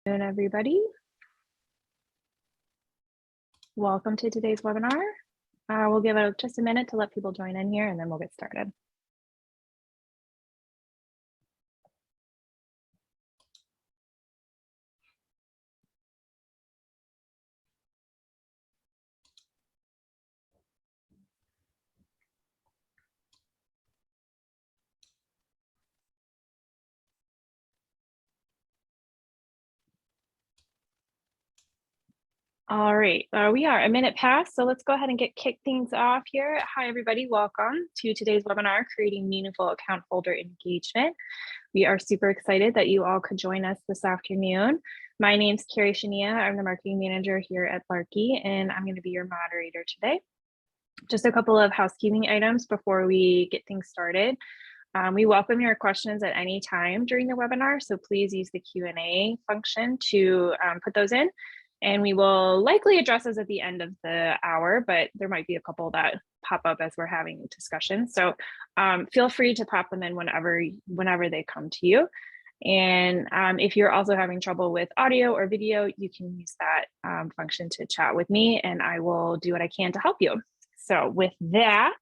Good afternoon, everybody. Welcome to today's webinar. We'll give it just a minute to let people join in here and then we'll get started. All right, we are a minute past, so let's go ahead and kick things off here. Hi, everybody. Welcome to today's webinar, Creating Meaningful Account Holder Engagement. We are super excited that you all could join us this afternoon. My name's Carrie Shania. I'm the marketing manager here at Larky, and I'm going to be your moderator today. Just a couple of housekeeping items before we get things started. We welcome your questions at any time during the webinar, so please use the Q&A function to put those in. And we will likely address those at the end of the hour, but there might be a couple that pop up as we're having discussions. So feel free to pop them in whenever they come to you. And if you're also having trouble with audio or video, you can use that function to chat with me and I will do what I can to help you. So with that,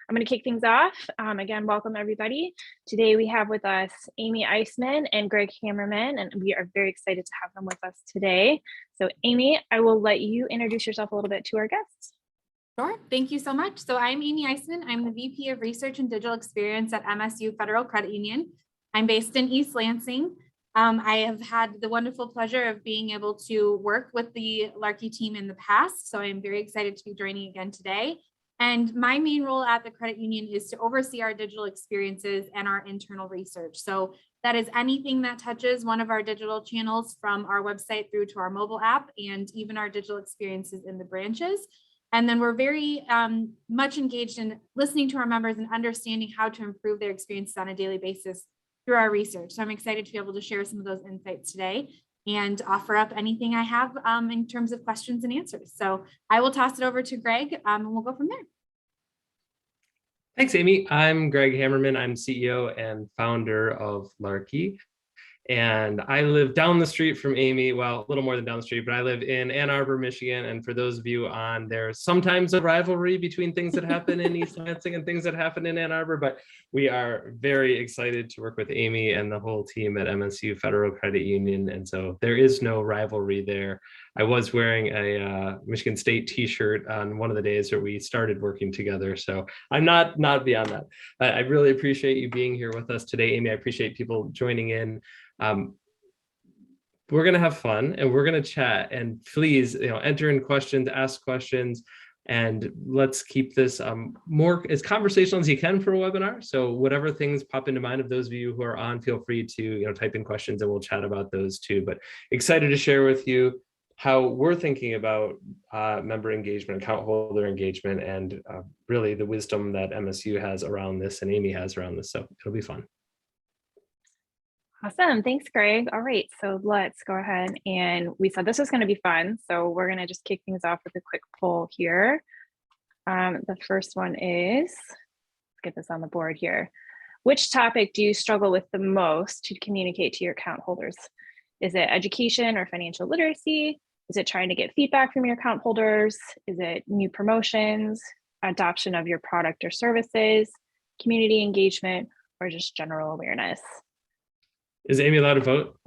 I'm going to kick things off. Again, welcome everybody. Today we have with us Amy Eisman and Greg Hammerman, and we are very excited to have them with us today. So Amy, I will let you introduce yourself a little bit to our guests. Sure, thank you so much. So I'm Amy Eisman. I'm the VP of Research and Digital Experience at MSU Federal Credit Union. I'm based in East Lansing. I have had the wonderful pleasure of being able to work with the Larky team in the past, so I'm very excited to be joining again today. And my main role at the credit union is to oversee our digital experiences and our internal research. So that is anything that touches one of our digital channels, from our website through to our mobile app and even our digital experiences in the branches. And then we're very much engaged in listening to our members and understanding how to improve their experiences on a daily basis through our research. So I'm excited to be able to share some of those insights today and offer up anything I have in terms of questions and answers. So I will toss it over to Greg and we'll go from there. Thanks, Amy. I'm Greg Hammerman. I'm CEO and founder of Larky. And I live down the street from Amy, well, a little more than down the street, but I live in Ann Arbor, Michigan. And for those of you on, there's sometimes a rivalry between things that happen in East Lansing and things that happen in Ann Arbor, but we are very excited to work with Amy and the whole team at MSU Federal Credit Union. And so there is no rivalry there. I was wearing a Michigan State t-shirt on one of the days that we started working together. So I'm not beyond that. I really appreciate you being here with us today, Amy. I appreciate people joining in. We're going to have fun and we're going to chat, and please, enter in questions, ask questions, and let's keep this more as conversational as you can for a webinar. So whatever things pop into mind of those of you who are on, feel free to type in questions and we'll chat about those too. But excited to share with you how we're thinking about member engagement, account holder engagement, and really the wisdom that MSU has around this and Amy has around this. So it'll be fun. Awesome. Thanks, Greg. All right, so let's go ahead, and we said this was going to be fun, so we're going to just kick things off with a quick poll here. The first one is, let's get this on the board here. Which topic do you struggle with the most to communicate to your account holders? Is it education or financial literacy? Is it trying to get feedback from your account holders? Is it new promotions, adoption of your product or services, community engagement, or just general awareness? Is Amy allowed to vote?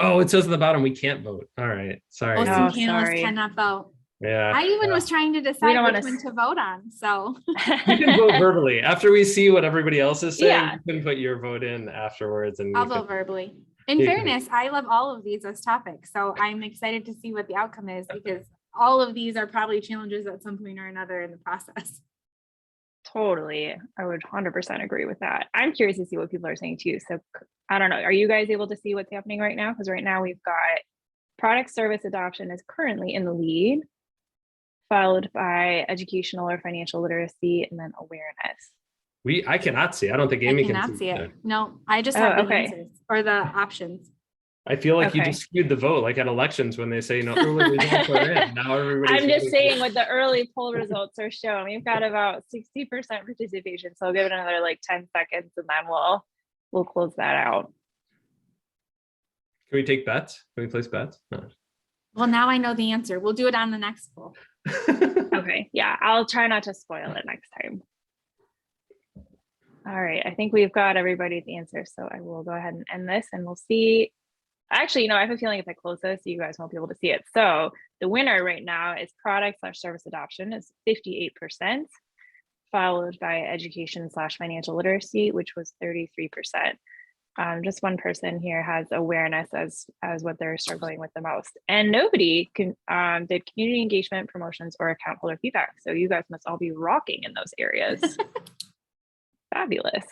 Oh, it says at the bottom we can't vote. All right, sorry. Most panelists cannot vote. Yeah. I even was trying to decide which one to vote on. So you can vote verbally after we see what everybody else is saying. Yeah. You can put your vote in afterwards, and I'll vote verbally. In fairness, I love all of these as topics, so I'm excited to see what the outcome is, because all of these are probably challenges at some point or another in the process. Totally. I would 100% agree with that. I'm curious to see what people are saying too. So I don't know. Are you guys able to see what's happening right now? Because right now we've got product service adoption is currently in the lead, followed by educational or financial literacy, and then awareness. I cannot see. I don't think Amy can see it. No, I just have the answers or the options. I feel like you just skewed the vote, like at elections when they say early results are in. Now everybody's. I'm just saying what the early poll results are showing. We've got about 60% participation, so I'll give it another like 10 seconds, and then we'll close that out. Can we take bets? Can we place bets? No. Well, now I know the answer. We'll do it on the next poll. Okay, yeah, I'll try not to spoil it next time. All right, I think we've got everybody's answer, so I will go ahead and end this and we'll see. Actually, I have a feeling if I close this, you guys won't be able to see it. So the winner right now is product/service adoption is 58%, followed by education/financial literacy, which was 33%. Just one person here has awareness as what they're struggling with the most, and nobody did community engagement, promotions, or account holder feedback. So you guys must all be rocking in those areas. Fabulous.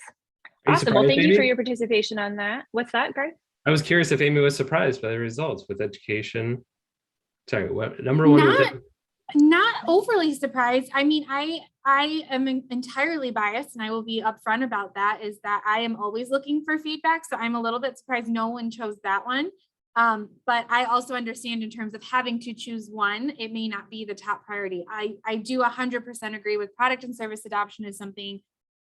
Awesome. Well, thank you for your participation on that. What's that, Greg? I was curious if Amy was surprised by the results with education. Sorry, what number one was it? Not overly surprised. I mean, I am entirely biased, and I will be upfront about that, is that I am always looking for feedback. So I'm a little bit surprised no one chose that one. But I also understand in terms of having to choose one, it may not be the top priority. I do 100% agree with product and service adoption is something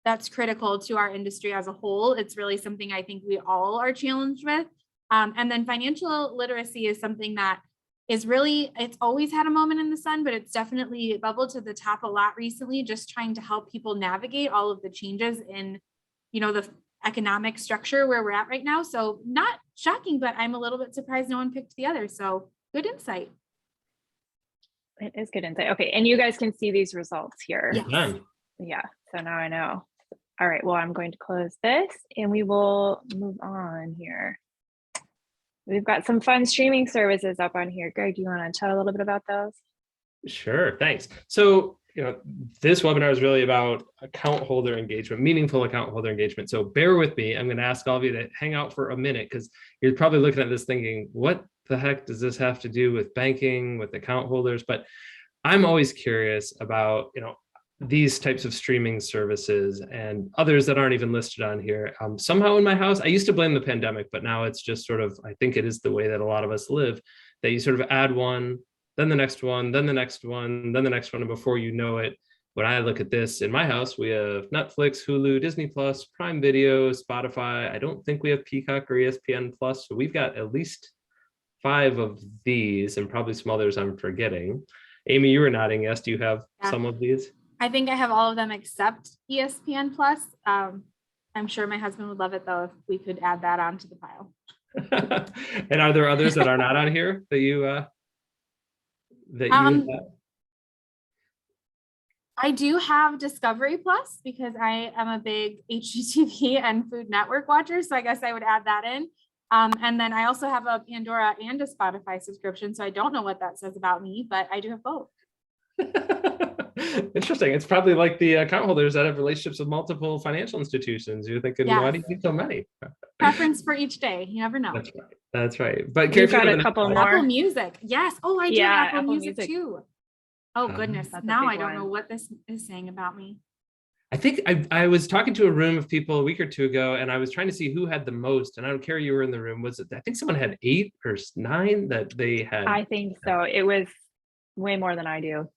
that's critical to our industry as a whole. It's really something I think we all are challenged with. And then financial literacy is something that is really, it's always had a moment in the sun, but it's definitely bubbled to the top a lot recently, just trying to help people navigate all of the changes in, the economic structure where we're at right now. So not shocking, but I'm a little bit surprised no one picked the other. So good insight. It is good insight. Okay, and you guys can see these results here. Yes. Yeah, so now I know. All right, well, I'm going to close this and we will move on here. We've got some fun streaming services up on here. Greg, do you want to chat a little bit about those? Sure, thanks. So, this webinar is really about account holder engagement, meaningful account holder engagement. So bear with me. I'm going to ask all of you to hang out for a minute because you're probably looking at this thinking, what the heck does this have to do with banking, with account holders? But I'm always curious about, these types of streaming services and others that aren't even listed on here. Somehow in my house, I used to blame the pandemic, but now it's just sort of, I think it is the way that a lot of us live, that you sort of add one, then the next one, then the next one, then the next one. And before you know it, when I look at this in my house, we have Netflix, Hulu, Disney Plus, Prime Video, Spotify. I don't think we have Peacock or ESPN Plus. So we've got at least 5 of these and probably some others I'm forgetting. Amy, you were nodding yes. Do you have some of these? I think I have all of them except ESPN Plus. I'm sure my husband would love it though if we could add that onto the pile. And are there others that are not on here that you have? I do have Discovery Plus because I am a big HGTV and Food Network watcher, so I guess I would add that in. And then I also have a Pandora and a Spotify subscription, so I don't know what that says about me, but I do have both. Interesting. It's probably like the account holders that have relationships with multiple financial institutions. You're thinking, yes. Why do you need so many? Preference for each day. You never know. That's right. That's right. But we've got a couple more. Apple Music. Yes. Oh, I do have Apple Music too. Oh goodness. Now I don't know what this is saying about me. I think I was talking to a room of people a week or two ago, and I was trying to see who had the most. And I don't care you were in the room. Was it? I think someone had 8 or 9 that they had. I think so. It was way more than I do.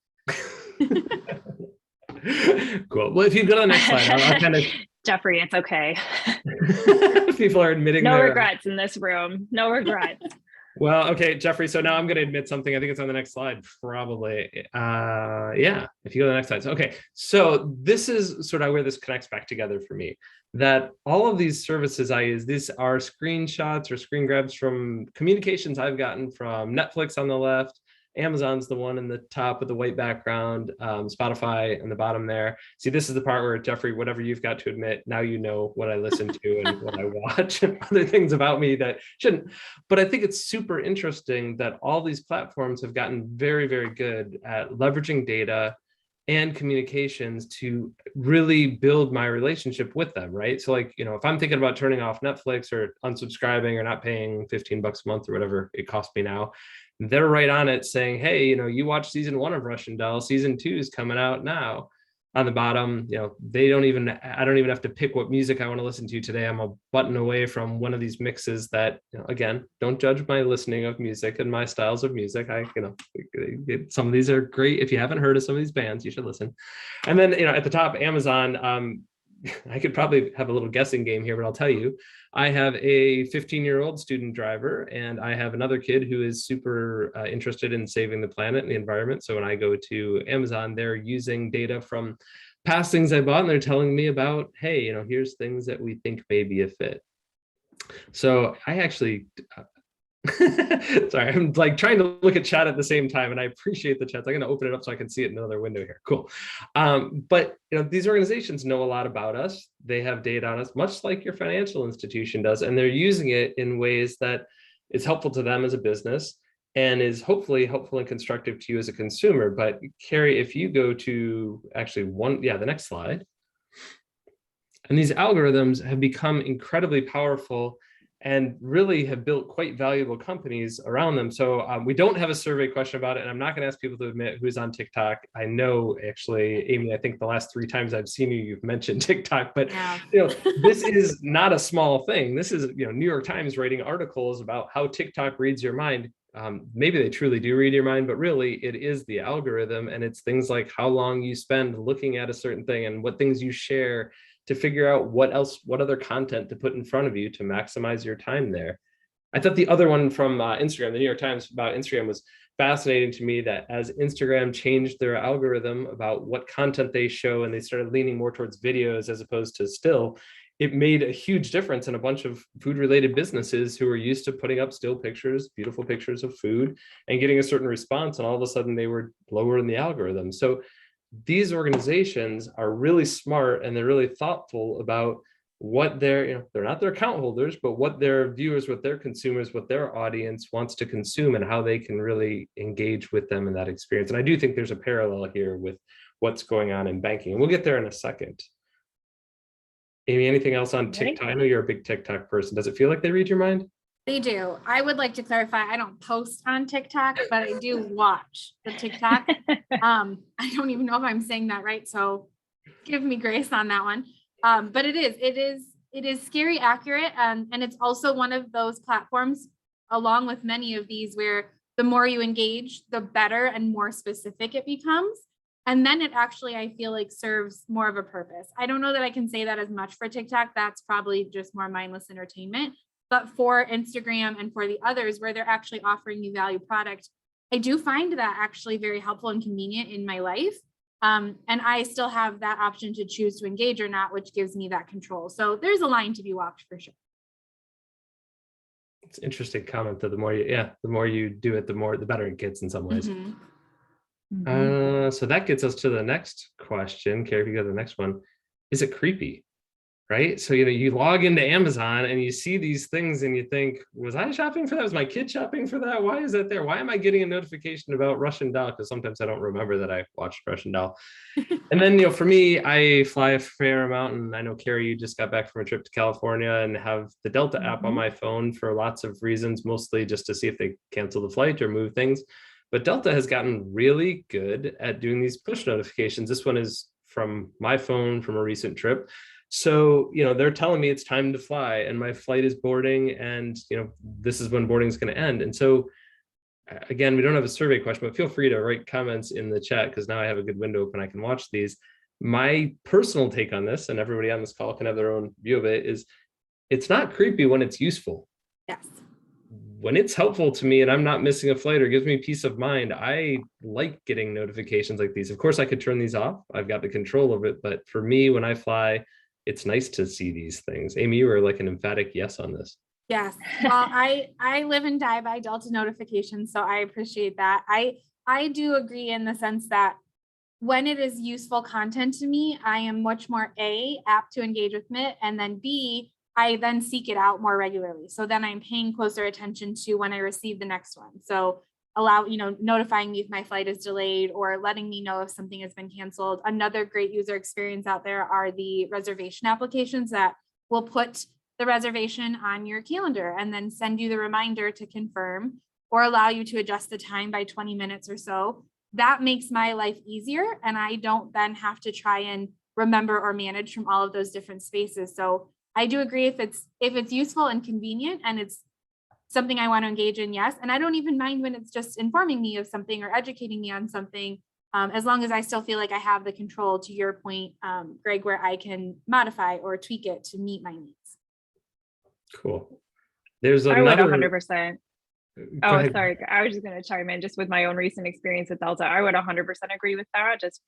Cool. Well, if you go to the next slide, I'll kind of. Jeffrey, it's okay. People are admitting no regrets in this room. No regrets. Well, okay, Jeffrey. So now I'm going to admit something. I think it's on the next slide, probably. Yeah, if you go to the next slide. Okay, so this is sort of where this connects back together for me. That all of these services I use, these are screenshots or screen grabs from communications I've gotten from Netflix on the left, Amazon's the one in the top with the white background, Spotify in the bottom there. See, this is the part where, Jeffrey, whatever you've got to admit, now you know what I listen to and what I watch and other things about me that shouldn't. But I think it's super interesting that all these platforms have gotten very, very good at leveraging data and communications to really build my relationship with them, right? So like, if I'm thinking about turning off Netflix or unsubscribing or not paying $15 a month or whatever it costs me now, they're right on it saying, hey, you watch season 1 of Russian Doll, season 2 is coming out now. On the bottom, I don't even have to pick what music I want to listen to today. I'm a button away from one of these mixes that, again, don't judge my listening of music and my styles of music. Some of these are great. If you haven't heard of some of these bands, you should listen. And then, at the top, Amazon, I could probably have a little guessing game here, but I'll tell you, I have a 15-year-old student driver, and I have another kid who is super interested in saving the planet and the environment. So when I go to Amazon, they're using data from past things I bought, and they're telling me about, hey, here's things that we think may be a fit. So I actually, sorry, I'm like trying to look at chat at the same time, and I appreciate the chat. I'm going to open it up so I can see it in another window here. Cool. But these organizations know a lot about us. They have data on us, much like your financial institution does, and they're using it in ways that is helpful to them as a business and is hopefully helpful and constructive to you as a consumer. But Carrie, if you go to actually the next slide, and these algorithms have become incredibly powerful and really have built quite valuable companies around them. So we don't have a survey question about it, and I'm not going to ask people to admit who's on TikTok. I know, actually, Amy, I think the last 3 times I've seen you, you've mentioned TikTok, but this is not a small thing. This is New York Times writing articles about how TikTok reads your mind. Maybe they truly do read your mind, but really it is the algorithm, and it's things like how long you spend looking at a certain thing and what things you share to figure out what other content to put in front of you to maximize your time there. I thought the other one from Instagram, the New York Times about Instagram, was fascinating to me, that as Instagram changed their algorithm about what content they show and they started leaning more towards videos as opposed to still, it made a huge difference in a bunch of food related businesses who were used to putting up still pictures, beautiful pictures of food, and getting a certain response, and all of a sudden they were lower in the algorithm. So these organizations are really smart, and they're really thoughtful about what they're not their account holders, but what their viewers, what their consumers, what their audience wants to consume, and how they can really engage with them in that experience. And I do think there's a parallel here with what's going on in banking, and we'll get there in a second. Amy, anything else on TikTok? I know you're a big TikTok person. Does it feel like they read your mind? They do. I would like to clarify, I don't post on TikTok, but I do watch the TikTok. I don't even know if I'm saying that right, so give me grace on that one. But it is scary accurate, and it's also one of those platforms, along with many of these, where the more you engage, the better and more specific it becomes. And then it actually, I feel like, serves more of a purpose. I don't know that I can say that as much for TikTok. That's probably just more mindless entertainment. But for Instagram and for the others where they're actually offering you value product, I do find that actually very helpful and convenient in my life. And I still have that option to choose to engage or not, which gives me that control. So there's a line to be walked for sure. It's an interesting comment that the more you do it, the better it gets in some ways. So that gets us to the next question. Carrie, if you go to the next one, is it creepy? Right? So, you log into Amazon and you see these things and you think, was I shopping for that? Was my kid shopping for that? Why is that there? Why am I getting a notification about Russian doll? Because sometimes I don't remember that I watched Russian doll. And then, for me, I fly a fair amount, and I know, Carrie, you just got back from a trip to California and have the Delta app on my phone for lots of reasons, mostly just to see if they cancel the flight or move things. But Delta has gotten really good at doing these push notifications. This one is from my phone from a recent trip. So, they're telling me it's time to fly and my flight is boarding, and, this is when boarding is going to end. And so, again, we don't have a survey question, but feel free to write comments in the chat, because now I have a good window open. I can watch these. My personal take on this, and everybody on this call can have their own view of it, is it's not creepy when it's useful. Yes. When it's helpful to me and I'm not missing a flight or gives me peace of mind, I like getting notifications like these. Of course, I could turn these off. I've got the control of it. But for me, when I fly, it's nice to see these things. Amy, you were like an emphatic yes on this. Yes. Well, I live and die by Delta notifications, so I appreciate that. I do agree in the sense that when it is useful content to me, I am much more apt to engage with it, and then B, I then seek it out more regularly. So then I'm paying closer attention to when I receive the next one. So notifying me if my flight is delayed or letting me know if something has been canceled. Another great user experience out there are the reservation applications that will put the reservation on your calendar and then send you the reminder to confirm, or allow you to adjust the time by 20 minutes or so. That makes my life easier, and I don't then have to try and remember or manage from all of those different spaces. So I do agree, if it's useful and convenient and it's something I want to engage in, yes. And I don't even mind when it's just informing me of something or educating me on something. as long as I still feel like I have the control, to your point, Greg, where I can modify or tweak it to meet my needs. Cool. There's I would another. 100%. Go Oh, ahead. sorry. I was just going to chime in just with my own recent experience with Delta. I would 100% agree with that. Just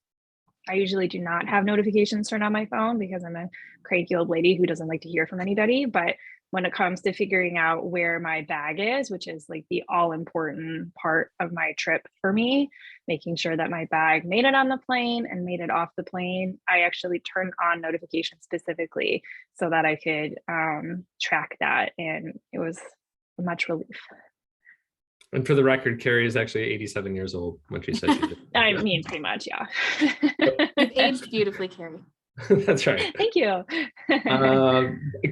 I usually do not have notifications turned on my phone because I'm a cranky old lady who doesn't like to hear from anybody. But when it comes to figuring out where my bag is, which is like the all important part of my trip for me, making sure that my bag made it on the plane and made it off the plane, I actually turned on notifications specifically so that I could track that. And it was much relief. And for the record, Carrie is actually 87 years old when she said she did. I mean, pretty much, yeah. You've aged beautifully, Carrie. That's right. Thank you.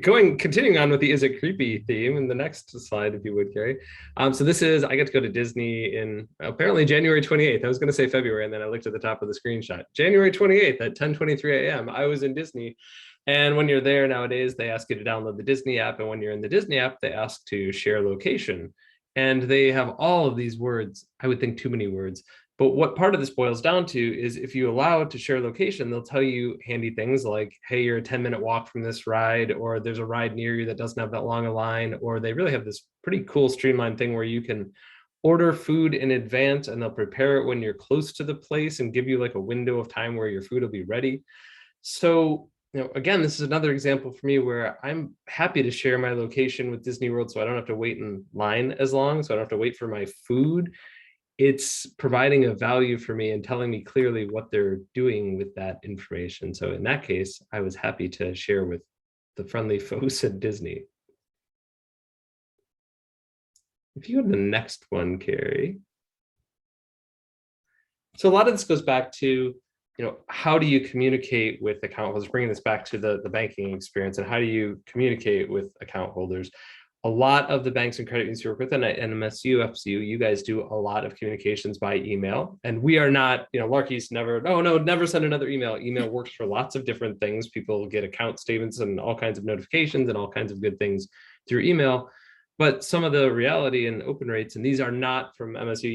Continuing on with the "Is it creepy" theme in the next slide, if you would, Carrie. So this is, I get to go to Disney in apparently January 28th. I was going to say February, and then I looked at the top of the screenshot. January 28th at 10:23 a.m. I was in Disney. And when you're there nowadays, they ask you to download the Disney app. And when you're in the Disney app, they ask to share location. And they have all of these words. I would think too many words. But what part of this boils down to is if you allow it to share location, they'll tell you handy things like, hey, you're a 10-minute walk from this ride, or there's a ride near you that doesn't have that long a line, or they really have this pretty cool streamlined thing where you can order food in advance and they'll prepare it when you're close to the place and give you like a window of time where your food will be ready. So, again, this is another example for me where I'm happy to share my location with Disney World so I don't have to wait in line as long, so I don't have to wait for my food. It's providing a value for me and telling me clearly what they're doing with that information. So in that case, I was happy to share with the friendly folks at Disney. If you go to the next one, Carrie. So a lot of this goes back to, how do you communicate with account holders? Bringing this back to the banking experience, and how do you communicate with account holders? A lot of the banks and credit unions you work with, and MSUFCU, you guys do a lot of communications by email. And we are not, Larky's never, never send another email. Email works for lots of different things. People get account statements and all kinds of notifications and all kinds of good things through email. But some of the reality and open rates, and these are not from MSU,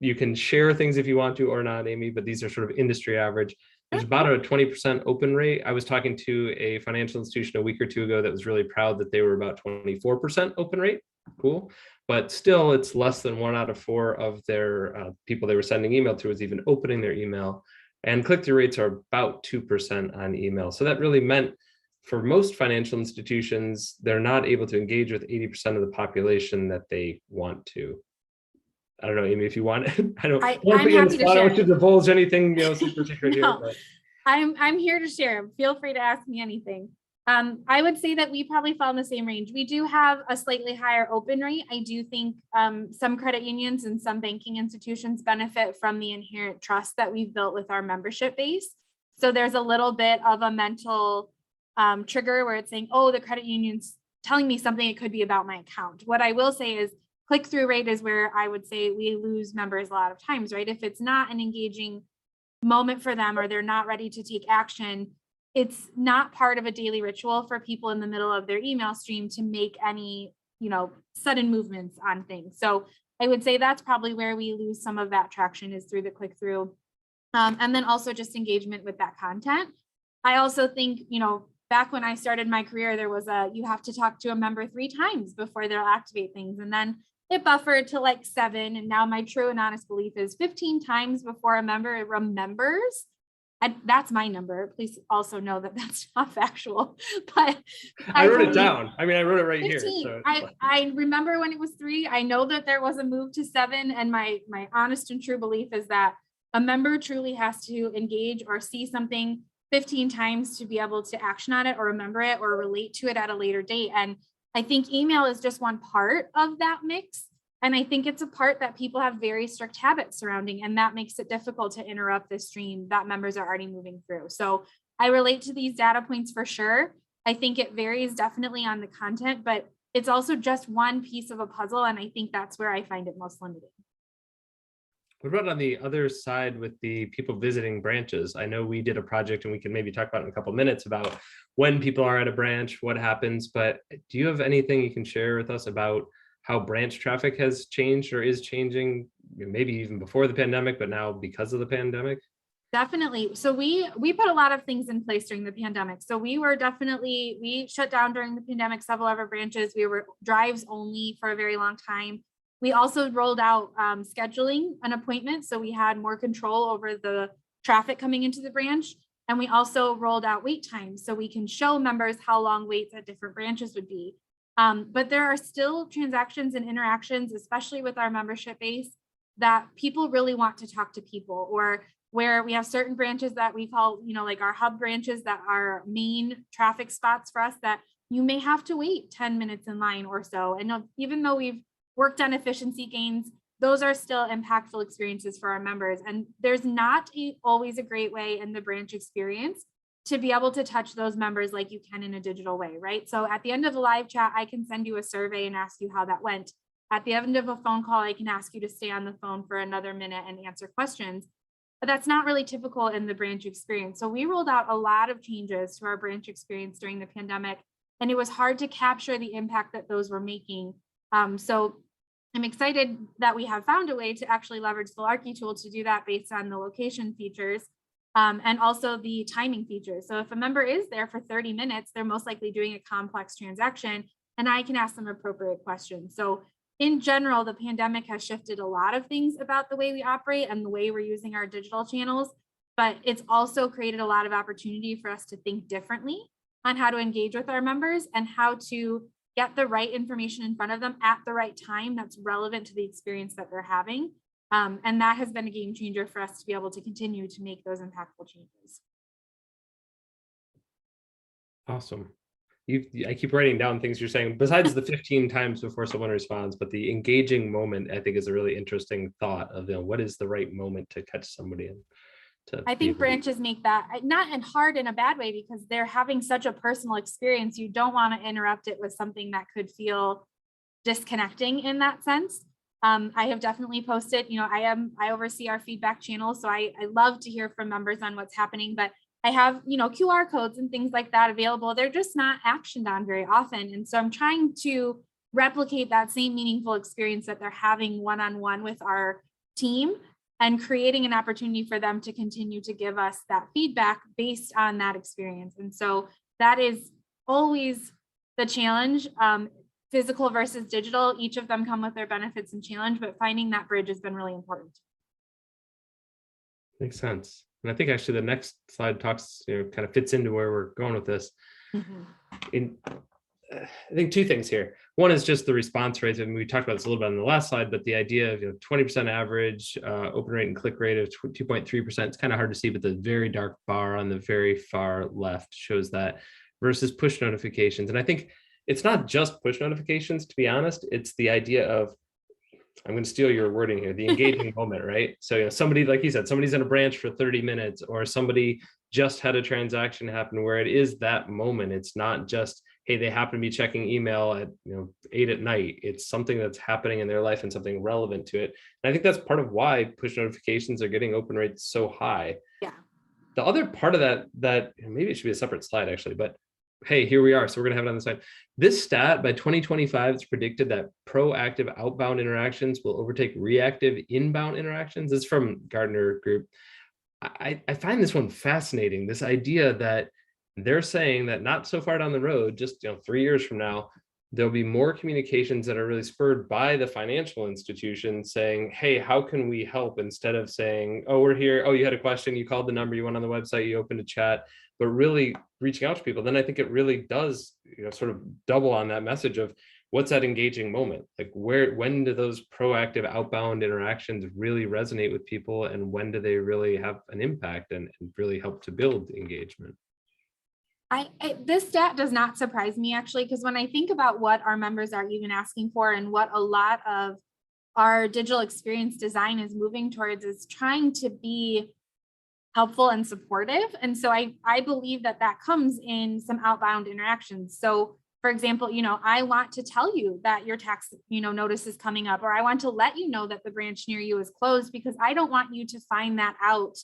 you can share things if you want to or not, Amy, but these are sort of industry average. There's about a 20% open rate. I was talking to a financial institution a week or two ago that was really proud that they were about 24% open rate. Cool. But still, it's less than 1 out of 4 of their people they were sending email to was even opening their email. And click-through rates are about 2% on email. So that really meant for most financial institutions, they're not able to engage with 80% of the population that they want to. I don't know, Amy, if you want. I'm happy to share. I don't want you to divulge anything, super secret No, here. But. I'm here to share. Feel free to ask me anything. I would say that we probably fall in the same range. We do have a slightly higher open rate. I do think some credit unions and some banking institutions benefit from the inherent trust that we've built with our membership base. So there's a little bit of a mental trigger where it's saying, oh, the credit union's telling me something, it could be about my account. What I will say is click-through rate is where I would say we lose members a lot of times, right? If it's not an engaging moment for them or they're not ready to take action, it's not part of a daily ritual for people in the middle of their email stream to make any, sudden movements on things. So I would say that's probably where we lose some of that traction is through the click-through. And then also just engagement with that content. I also think, back when I started my career, there was you have to talk to a member 3 times before they'll activate things. And then it buffered to like 7. And now my true and honest belief is 15 times before a member remembers. That's my number. Please also know that that's not factual, but I wrote it down. I wrote it right 15. Here. So I remember when it was 3. I know that there was a move to 7. And my honest and true belief is that a member truly has to engage or see something 15 times to be able to action on it or remember it or relate to it at a later date. And I think email is just one part of that mix. And I think it's a part that people have very strict habits surrounding, and that makes it difficult to interrupt the stream that members are already moving through. So I relate to these data points for sure. I think it varies definitely on the content, but it's also just one piece of a puzzle. And I think that's where I find it most limiting. What about on the other side with the people visiting branches? I know we did a project and we can maybe talk about it in a couple of minutes about when people are at a branch, what happens, but do you have anything you can share with us about how branch traffic has changed or is changing maybe even before the pandemic, but now because of the pandemic? Definitely. So we put a lot of things in place during the pandemic. So we shut down during the pandemic several of our branches. We were drives only for a very long time. We also rolled out scheduling an appointment. So we had more control over the traffic coming into the branch. And we also rolled out wait times so we can show members how long waits at different branches would be. But there are still transactions and interactions, especially with our membership base, that people really want to talk to people, or where we have certain branches that we call, like our hub branches that are main traffic spots for us, that you may have to wait 10 minutes in line or so. And even though we've worked on efficiency gains, those are still impactful experiences for our members. And there's not always a great way in the branch experience to be able to touch those members like you can in a digital way, right? So at the end of a live chat, I can send you a survey and ask you how that went. At the end of a phone call, I can ask you to stay on the phone for another minute and answer questions. But that's not really typical in the branch experience. So we rolled out a lot of changes to our branch experience during the pandemic, and it was hard to capture the impact that those were making. So I'm excited that we have found a way to actually leverage the Larky tool to do that based on the location features and also the timing features. So if a member is there for 30 minutes, they're most likely doing a complex transaction, and I can ask them appropriate questions. So in general, the pandemic has shifted a lot of things about the way we operate and the way we're using our digital channels, but it's also created a lot of opportunity for us to think differently on how to engage with our members and how to get the right information in front of them at the right time that's relevant to the experience that they're having. And that has been a game changer for us to be able to continue to make those impactful changes. Awesome. I keep writing down things you're saying besides the 15 times before someone responds, but the engaging moment, I think, is a really interesting thought of what is the right moment to catch somebody in. I think branches make that not hard in a bad way, because they're having such a personal experience. You don't want to interrupt it with something that could feel disconnecting in that sense. I have definitely posted, I oversee our feedback channel. So I love to hear from members on what's happening, but I have, QR codes and things like that available. They're just not actioned on very often. And so I'm trying to replicate that same meaningful experience that they're having one-on-one with our team, and creating an opportunity for them to continue to give us that feedback based on that experience. And so that is always the challenge, physical versus digital. Each of them come with their benefits and challenge, but finding that bridge has been really important. Makes sense. And I think actually the next slide talks, kind of fits into where we're going with this. I think two things here. One is just the response rates, and we talked about this a little bit on the last slide, but the idea of 20% average open rate and click rate of 2.3%. It's kind of hard to see, but the very dark bar on the very far left shows that, versus push notifications. And I think it's not just push notifications, to be honest. It's the idea of, I'm going to steal your wording here, the engaging moment, right? So somebody, like you said, somebody's in a branch for 30 minutes, or somebody just had a transaction happen where it is that moment. It's not just, hey, they happen to be checking email at 8 at night. It's something that's happening in their life and something relevant to it. And I think that's part of why push notifications are getting open rates so high. Yeah. The other part of that maybe it should be a separate slide actually, but hey, here we are. So we're going to have it on the side. This stat, by 2025, it's predicted that proactive outbound interactions will overtake reactive inbound interactions. This is from Gartner Group. I find this one fascinating. This idea that they're saying that not so far down the road, just 3 years from now, there'll be more communications that are really spurred by the financial institution saying, hey, how can we help? Instead of saying, oh, we're here. Oh, you had a question. You called the number. You went on the website. You opened a chat. But really reaching out to people. Then I think it really does, sort of double on that message of what's that engaging moment? Like when do those proactive outbound interactions really resonate with people, and when do they really have an impact and really help to build engagement? This stat does not surprise me, actually, because when I think about what our members are even asking for and what a lot of our digital experience design is moving towards, is trying to be helpful and supportive. And so I believe that comes in some outbound interactions. So for example, I want to tell you that your tax, notice is coming up, or I want to let you know that the branch near you is closed, because I don't want you to find that out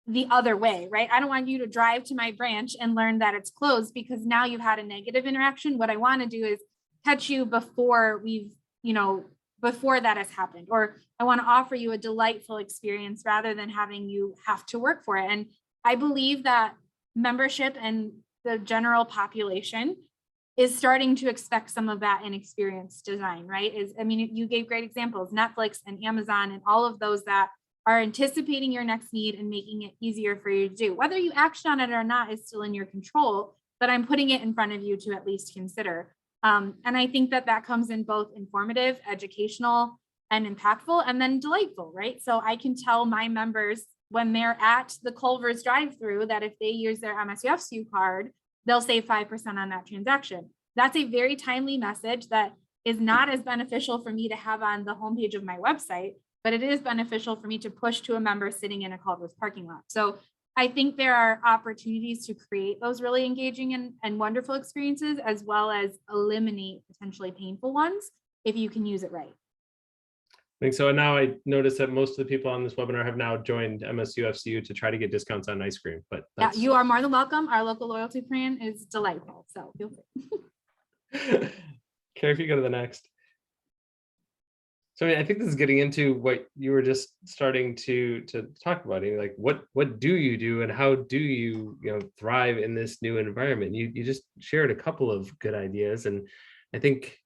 the other way, right? I don't want you to drive to my branch and learn that it's closed because now you've had a negative interaction. What I want to do is catch you before we've, before that has happened, or I want to offer you a delightful experience rather than having you have to work for it. And I believe that membership and the general population is starting to expect some of that in experience design, right? I mean, you gave great examples, Netflix and Amazon and all of those that are anticipating your next need and making it easier for you to do. Whether you action on it or not is still in your control, but I'm putting it in front of you to at least consider. And I think that that comes in both informative, educational, and impactful, and then delightful, right? So I can tell my members when they're at the Culver's drive-through that if they use their MSUFCU card, they'll save 5% on that transaction. That's a very timely message that is not as beneficial for me to have on the homepage of my website, but it is beneficial for me to push to a member sitting in a Culver's parking lot. So I think there are opportunities to create those really engaging and wonderful experiences, as well as eliminate potentially painful ones if you can use it right. I think so. And now I noticed that most of the people on this webinar have now joined MSUFCU to try to get discounts on ice cream. But yeah, you are more than welcome. Our local loyalty plan is delightful. So feel free. Carrie, if you go to the next. So I think this is getting into what you were just starting to talk about. Like what do you do and how do you thrive in this new environment? You just shared a couple of good ideas, and I think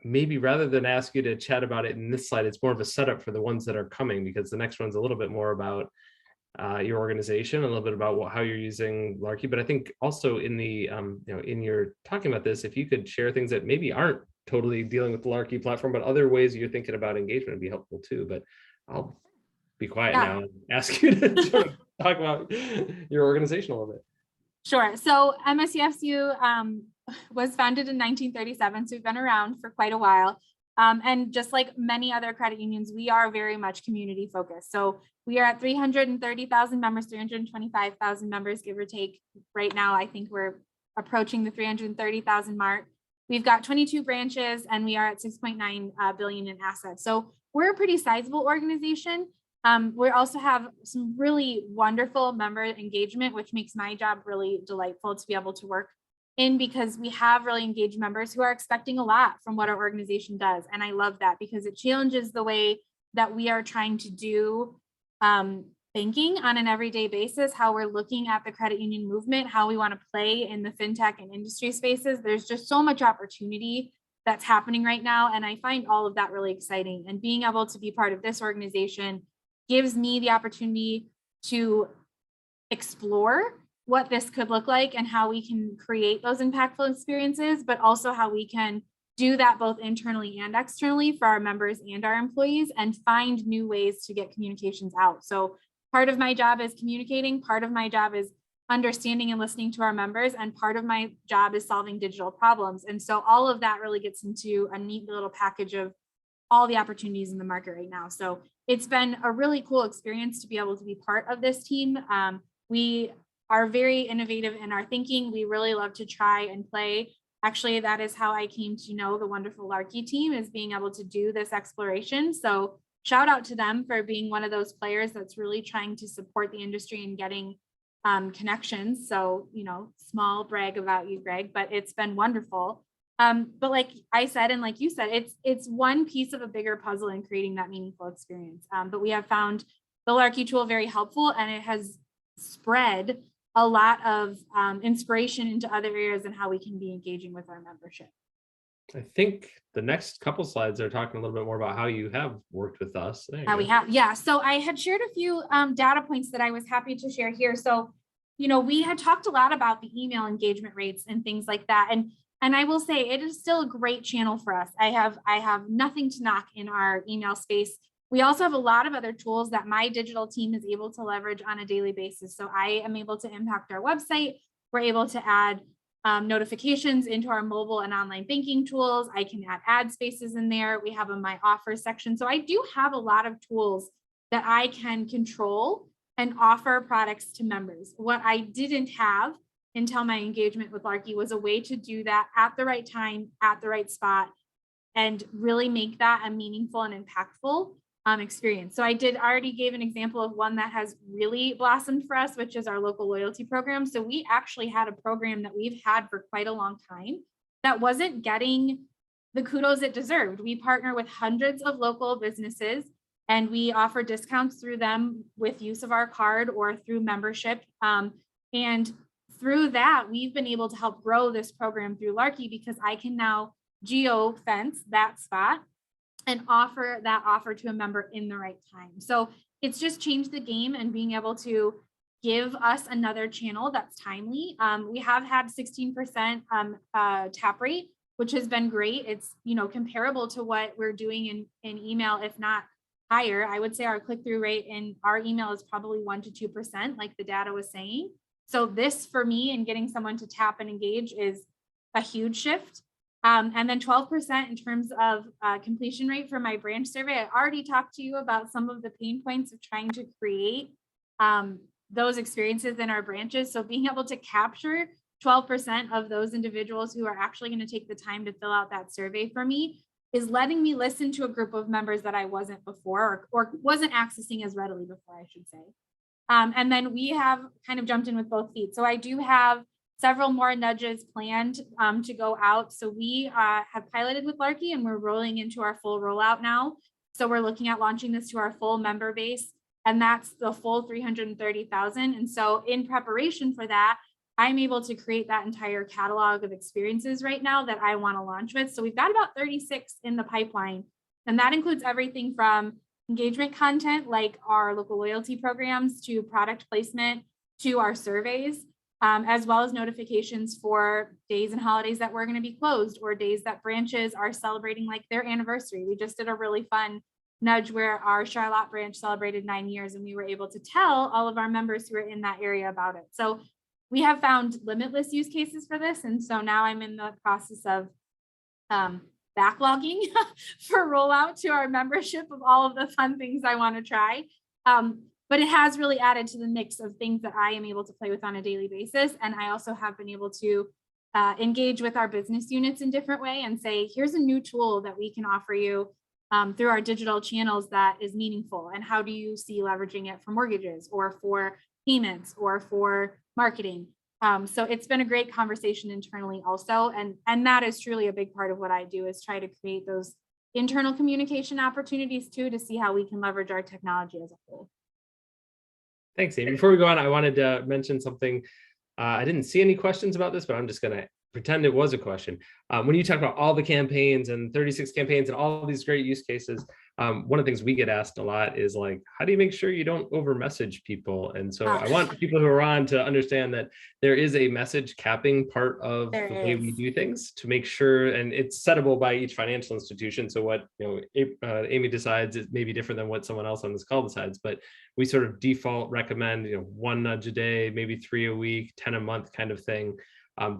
maybe rather than ask you to chat about it in this slide, it's more of a setup for the ones that are coming, because the next one's a little bit more about your organization, a little bit about how you're using Larky. But I think also in the in your talking about this, if you could share things that maybe aren't totally dealing with the Larky platform, but other ways you're thinking about engagement would be helpful too. But I'll be quiet now and ask you to sort of talk about your organization a little bit. Sure. So MSUFCU was founded in 1937, so we've been around for quite a while. And just like many other credit unions, we are very much community focused. So we are at 330,000 members, 325,000 members, give or take. Right now, I think we're approaching the 330,000 mark. We've got 22 branches and we are at 6.9 billion in assets. So we're a pretty sizable organization. We also have some really wonderful member engagement, which makes my job really delightful to be able to work in, because we have really engaged members who are expecting a lot from what our organization does. And I love that because it challenges the way that we are trying to do banking on an everyday basis, how we're looking at the credit union movement, how we want to play in the fintech and industry spaces. There's just so much opportunity that's happening right now. And I find all of that really exciting. And being able to be part of this organization gives me the opportunity to explore what this could look like and how we can create those impactful experiences, but also how we can do that both internally and externally for our members and our employees, and find new ways to get communications out. So part of my job is communicating, part of my job is understanding and listening to our members, and part of my job is solving digital problems. And so all of that really gets into a neat little package of all the opportunities in the market right now. So it's been a really cool experience to be able to be part of this team. We are very innovative in our thinking. We really love to try and play. Actually, that is how I came to know the wonderful Larky team, is being able to do this exploration. So shout out to them for being one of those players that's really trying to support the industry and getting connections. So, small brag about you, Greg, but it's been wonderful. But like I said, and like you said, it's one piece of a bigger puzzle in creating that meaningful experience. But we have found the Larky tool very helpful, and it has spread a lot of inspiration into other areas and how we can be engaging with our membership. I think the next couple slides are talking a little bit more about how you have worked with us. We have, yeah. So I had shared a few data points that I was happy to share here. So, we had talked a lot about the email engagement rates and things like that. And I will say it is still a great channel for us. I have nothing to knock in our email space. We also have a lot of other tools that my digital team is able to leverage on a daily basis. So I am able to impact our website. We're able to add notifications into our mobile and online banking tools. I can add ad spaces in there. We have a My Offers section. So I do have a lot of tools that I can control and offer products to members. What I didn't have until my engagement with Larky was a way to do that at the right time, at the right spot, and really make that a meaningful and impactful experience. So I already gave an example of one that has really blossomed for us, which is our local loyalty program. So we actually had a program that we've had for quite a long time that wasn't getting the kudos it deserved. We partner with hundreds of local businesses and we offer discounts through them with use of our card or through membership. And through that, we've been able to help grow this program through Larky because I can now geo fence that spot and offer that offer to a member in the right time. So it's just changed the game and being able to give us another channel that's timely. We have had 16% tap rate, which has been great. It's, you know, comparable to what we're doing in email, if not higher. I would say our click-through rate in our email is probably 1 to 2%, like the data was saying. So this for me and getting someone to tap and engage is a huge shift. And then 12% in terms of completion rate for my branch survey. I already talked to you about some of the pain points of trying to create those experiences in our branches. So being able to capture 12% of those individuals who are actually going to take the time to fill out that survey for me is letting me listen to a group of members that I wasn't before or wasn't accessing as readily before, I should say. And then we have kind of jumped in with both feet. So I do have several more nudges planned to go out. So we have piloted with Larky and we're rolling into our full rollout now. So we're looking at launching this to our full member base, and that's the full 330,000. And so in preparation for that, I'm able to create that entire catalog of experiences right now that I want to launch with. So we've got about 36 in the pipeline, and that includes everything from engagement content like our local loyalty programs to product placement to our surveys, as well as notifications for days and holidays that we're going to be closed or days that branches are celebrating like their anniversary. We just did a really fun nudge where our Charlotte branch celebrated 9 years and we were able to tell all of our members who are in that area about it. So we have found limitless use cases for this. And so now I'm in the process of backlogging for rollout to our membership of all of the fun things I want to try. But it has really added to the mix of things that I am able to play with on a daily basis. And I also have been able to engage with our business units in different way and say, here's a new tool that we can offer you through our digital channels that is meaningful. And how do you see leveraging it for mortgages or for payments or for marketing? So it's been a great conversation internally also. And that is truly a big part of what I do is try to create those internal communication opportunities too, to see how we can leverage our technology as a whole. Thanks, Amy. Before we go on, I wanted to mention something. I didn't see any questions about this, but I'm just going to pretend it was a question. When you talk about all the campaigns and 36 campaigns and all of these great use cases, one of the things we get asked a lot is like, how do you make sure you don't over message people? And so I want people who are on to understand that there is a message capping part of the way we do things to make sure, and it's settable by each financial institution. So what Amy decides is maybe different than what someone else on this call decides, but we sort of default recommend 1 nudge a day, maybe 3 a week, 10 a month kind of thing.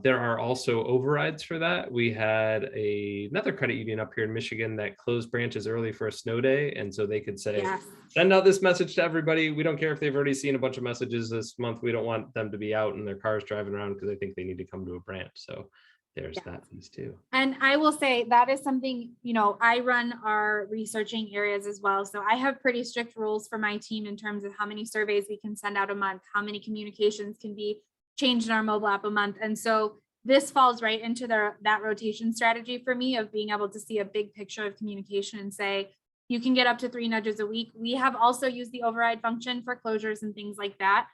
There are also overrides for that. We had another credit union up here in Michigan that closed branches early for a snow day. And so they could say, send out this message to everybody. We don't care if they've already seen a bunch of messages this month. We don't want them to be out in their cars driving around because they think they need to come to a branch. So there's that piece too. And I will say that is something, I run our researching areas as well. So I have pretty strict rules for my team in terms of how many surveys we can send out a month, how many communications can be changed in our mobile app a month. And so this falls right into that rotation strategy for me of being able to see a big picture of communication and say, you can get up to 3 nudges a week. We have also used the override function for closures and things like that,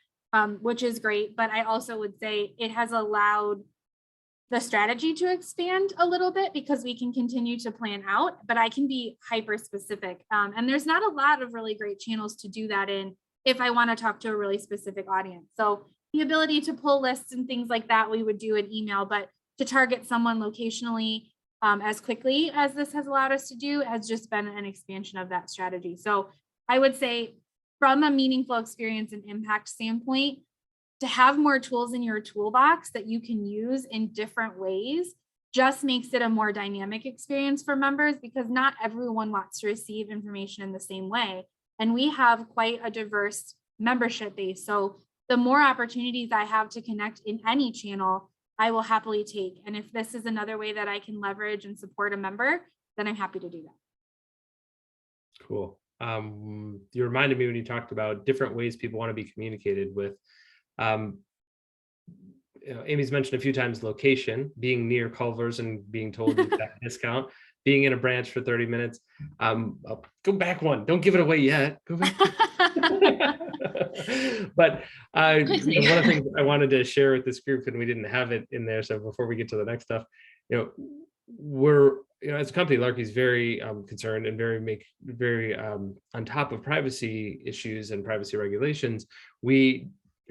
which is great. But I also would say it has allowed the strategy to expand a little bit because we can continue to plan out, but I can be hyper specific. And there's not a lot of really great channels to do that in if I want to talk to a really specific audience. So the ability to pull lists and things like that, we would do an email, but to target someone locationally as quickly as this has allowed us to do has just been an expansion of that strategy. So I would say from a meaningful experience and impact standpoint, to have more tools in your toolbox that you can use in different ways just makes it a more dynamic experience for members because not everyone wants to receive information in the same way. And we have quite a diverse membership base. So the more opportunities I have to connect in any channel, I will happily take. And if this is another way that I can leverage and support a member, then I'm happy to do that. Cool. You reminded me when you talked about different ways people want to be communicated with. Amy's mentioned a few times location, being near Culver's and being told that discount. being in a branch for 30 minutes. I'll go back one. Don't give it away yet. Go back. But one of the things I wanted to share with this group, and we didn't have it in there, so before we get to the next stuff, we're, as a company, Larky is very concerned and very on top of privacy issues and privacy regulations. We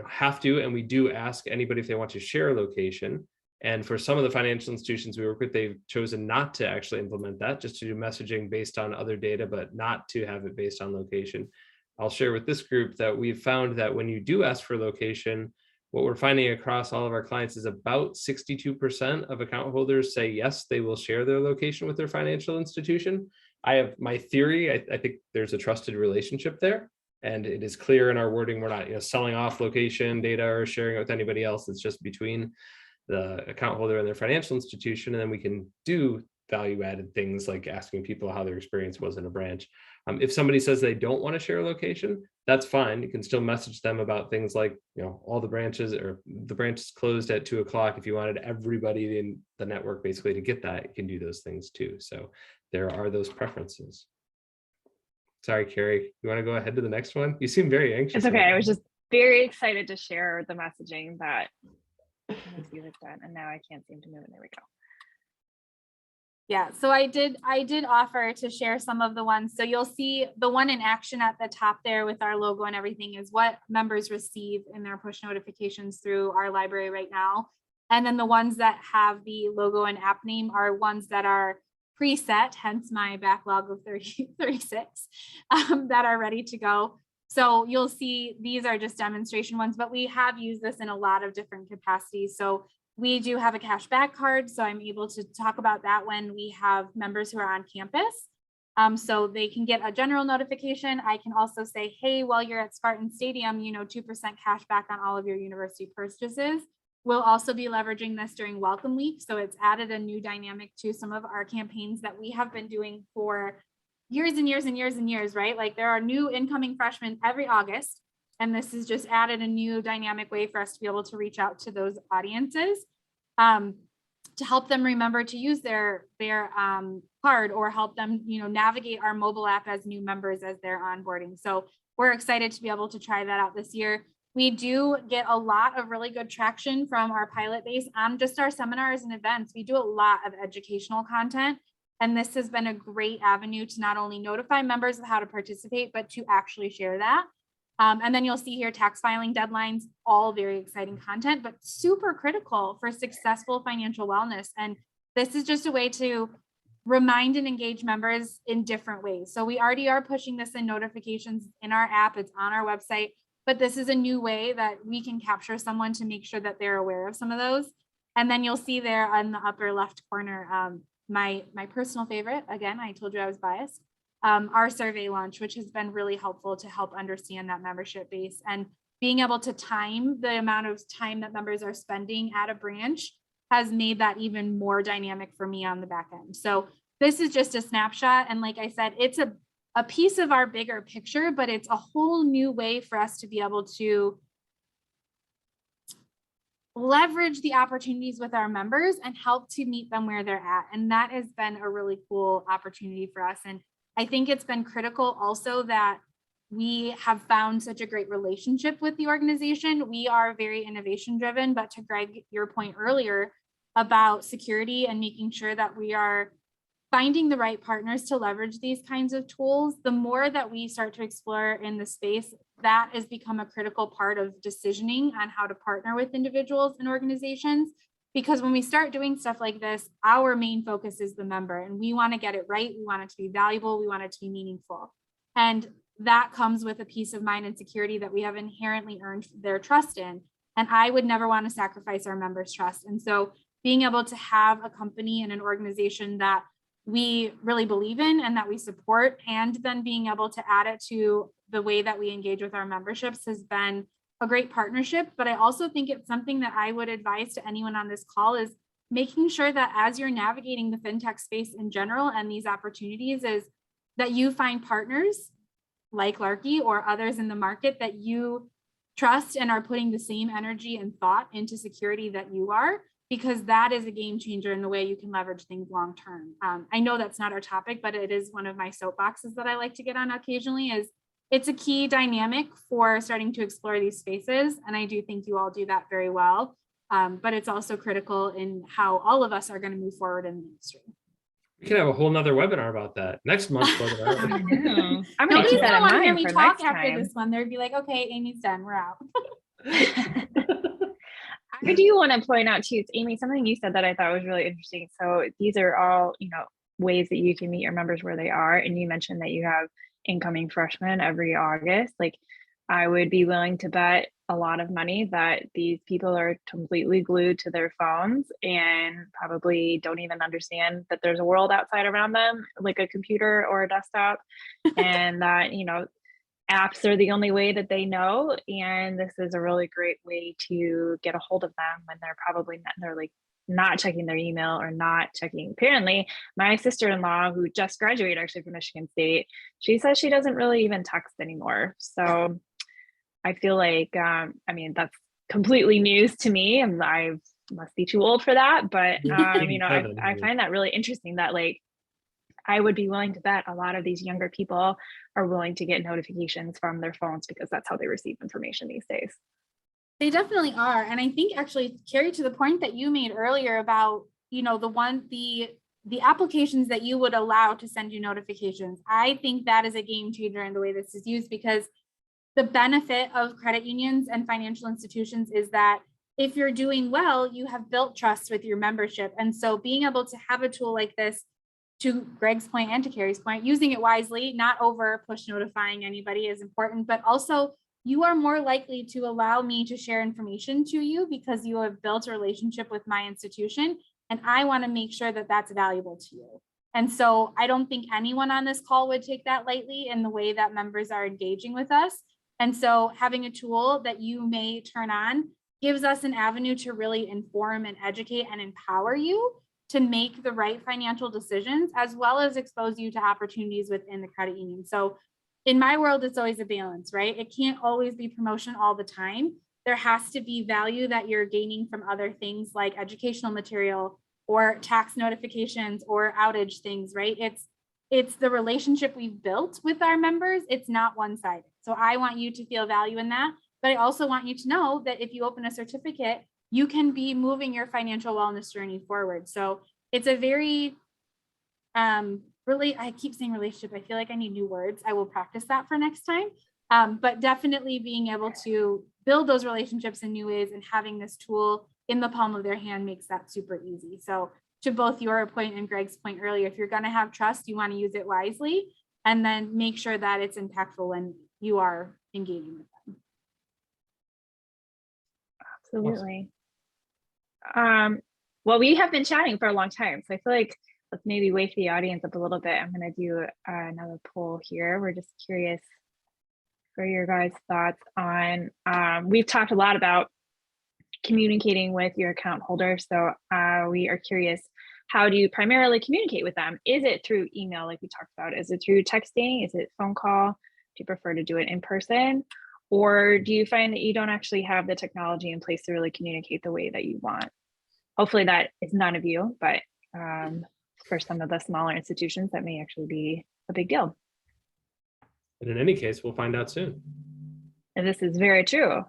have to, and we do ask anybody if they want to share a location. And for some of the financial institutions we work with, they've chosen not to actually implement that, just to do messaging based on other data, but not to have it based on location. I'll share with this group that we've found that when you do ask for location, what we're finding across all of our clients is about 62% of account holders say yes, they will share their location with their financial institution. I have my theory. I think there's a trusted relationship there, and it is clear in our wording. We're not selling off location data or sharing it with anybody else. It's just between the account holder and their financial institution, and then we can do value-added things like asking people how their experience was in a branch. If somebody says they don't want to share a location, that's fine. You can still message them about things like, all the branches, or the branch is closed at 2 o'clock. If you wanted everybody in the network basically to get that, you can do those things too. So there are those preferences. Sorry, Carrie, you want to go ahead to the next one? You seem very anxious. It's okay. I was just very excited to share the messaging that you had done, and now I can't seem to move it. There we go. Yeah, so I did offer to share some of the ones. So you'll see the one in action at the top there with our logo and everything is what members receive in their push notifications through our library right now. And then the ones that have the logo and app name are ones that are preset, hence my backlog of 36 that are ready to go. So you'll see these are just demonstration ones, but we have used this in a lot of different capacities. So we do have a cash back card, so I'm able to talk about that when we have members who are on campus. So they can get a general notification. I can also say, hey, while you're at Spartan Stadium, 2% cash back on all of your university purchases. We'll also be leveraging this during Welcome Week. So it's added a new dynamic to some of our campaigns that we have been doing for years and years and years and years, right? Like there are new incoming freshmen every August. And this has just added a new dynamic way for us to be able to reach out to those audiences to help them remember to use their card, or help them, navigate our mobile app as new members as they're onboarding. So we're excited to be able to try that out this year. We do get a lot of really good traction from our pilot base on just our seminars and events. We do a lot of educational content, and this has been a great avenue to not only notify members of how to participate, but to actually share that. And then you'll see here tax filing deadlines, all very exciting content, but super critical for successful financial wellness. And this is just a way to remind and engage members in different ways. So we already are pushing this in notifications in our app, it's on our website, but this is a new way that we can capture someone to make sure that they're aware of some of those. And then you'll see there on the upper left corner, my personal favorite, again, I told you I was biased, our survey launch, which has been really helpful to help understand that membership base, and being able to time the amount of time that members are spending at a branch has made that even more dynamic for me on the back end. So this is just a snapshot. And like I said, it's a piece of our bigger picture, but it's a whole new way for us to be able to leverage the opportunities with our members and help to meet them where they're at. And that has been a really cool opportunity for us. And I think it's been critical also that we have found such a great relationship with the organization. We are very innovation driven, but to Greg, your point earlier about security and making sure that we are finding the right partners to leverage these kinds of tools, the more that we start to explore in the space, that has become a critical part of decisioning on how to partner with individuals and organizations. Because when we start doing stuff like this, our main focus is the member, and we want to get it right. We want it to be valuable. We want it to be meaningful. And that comes with a peace of mind and security that we have inherently earned their trust in. And I would never want to sacrifice our members' trust. And so being able to have a company and an organization that we really believe in and that we support, and then being able to add it to the way that we engage with our memberships has been a great partnership. But I also think it's something that I would advise to anyone on this call is making sure that as you're navigating the fintech space in general and these opportunities, is that you find partners like Larky or others in the market that you trust and are putting the same energy and thought into security that you are, because that is a game changer in the way you can leverage things long term. I know that's not our topic, but it is one of my soapboxes that I like to get on occasionally. Is it's a key dynamic for starting to explore these spaces. And I do think you all do that very well. But it's also critical in how all of us are going to move forward in the industry. We can have a whole nother webinar about that next month's webinar. I'm going to keep that in want to hear mind me for talk next after time. this one. They'd be like, okay, Amy's done. We're out. I do want to point out too, Amy, something you said that I thought was really interesting. So these are all, ways that you can meet your members where they are. And you mentioned that you have incoming freshmen every August. Like, I would be willing to bet a lot of money that these people are completely glued to their phones and probably don't even understand that there's a world outside around them, like a computer or a desktop, and that, apps are the only way that they know. And this is a really great way to get a hold of them when they're not checking their email or not checking. Apparently, my sister-in-law, who just graduated actually from Michigan State, she says she doesn't really even text anymore. So I feel like, that's completely news to me, and I must be too old for that. But, I find that really interesting that, like, I would be willing to bet a lot of these younger people are willing to get notifications from their phones because that's how they receive information these days. They definitely are. And I think actually, Carrie, to the point that you made earlier about, the applications that you would allow to send you notifications, I think that is a game changer in the way this is used, because the benefit of credit unions and financial institutions is that if you're doing well, you have built trust with your membership. And so being able to have a tool like this, to Greg's point and to Carrie's point, using it wisely, not over push notifying anybody, is important, but also you are more likely to allow me to share information to you because you have built a relationship with my institution. And I want to make sure that that's valuable to you. And so I don't think anyone on this call would take that lightly in the way that members are engaging with us. And so having a tool that you may turn on gives us an avenue to really inform and educate and empower you to make the right financial decisions, as well as expose you to opportunities within the credit union. So in my world, it's always a balance, right? It can't always be promotion all the time. There has to be value that you're gaining from other things like educational material or tax notifications or outage things, right? It's the relationship we've built with our members. It's not one-sided. So I want you to feel value in that, but I also want you to know that if you open a certificate, you can be moving your financial wellness journey forward. So it's a very, I keep saying relationship. I feel like I need new words. I will practice that for next time. But definitely being able to build those relationships in new ways and having this tool in the palm of their hand makes that super easy. So to both your point and Greg's point earlier, if you're going to have trust, you want to use it wisely and then make sure that it's impactful when you are engaging with them. Absolutely. Well, we have been chatting for a long time, so I feel like let's maybe wake the audience up a little bit. I'm going to do another poll here. We're just curious for your guys' thoughts on, we've talked a lot about communicating with your account holders. So we are curious, how do you primarily communicate with them? Is it through email like we talked about? Is it through texting? Is it phone call? Do you prefer to do it in person? Or do you find that you don't actually have the technology in place to really communicate the way that you want? Hopefully that is none of you, but for some of the smaller institutions, that may actually be a big deal. And in any case, we'll find out soon. And this is very true.